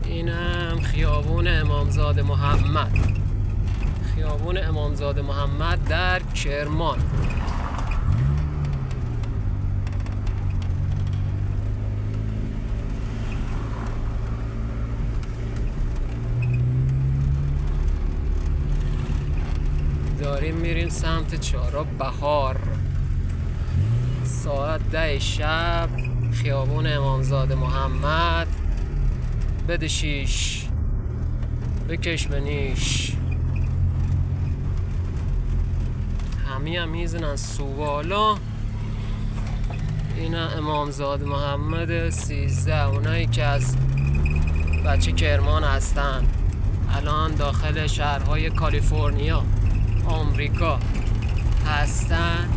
اینم خیابون امامزاده محمد، خیابون امامزاده محمد در کرمان. داریم میریم سمت چهارراه بهار. ساعت 10 شب، خیابون امامزاده محمد. بده شیش، بکش به نیش. همه هم میزنن سوالا. اینا امامزاده محمد 13، اونایی که از بچه کرمان هستن، الان داخل شهرهای کالیفرنیا آمریکا هستن.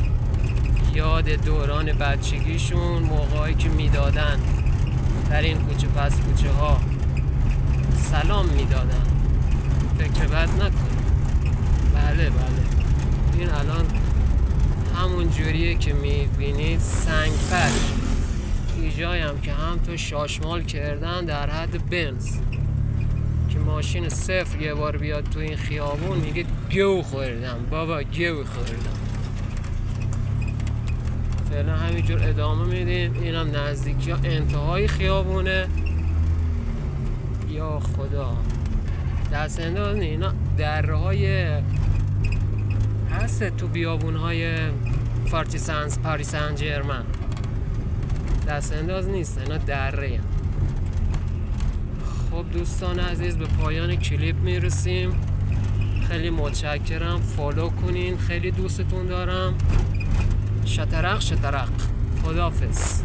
یاد دوران بچگیشون، موقعی که میدادن در این کوچه پس کوچه ها سلام میدادن. فکر بد نکن. بله این الان همون جوریه که میبینید سنگفش. ایجای هم که هم تو شاشمال کردن در حد بنز که ماشین صفر یه بار بیاد تو این خیابون میگه گو خوردم بابا، گو خوردم. فعلا همینجور ادامه میدیم. اینم نزدیکی ها انتهای خیابونه. یا خدا، دست انداز نی. اینا دره های هست تو بیابون های فارتیسنس، پاریس سن ژرمن. دست انداز نیست، اینا دره هم. خب دوستان عزیز، به پایان کلیپ میرسیم. خیلی متشکرم، فالو کنین، خیلی دوستتون دارم. شترق خداحافظ.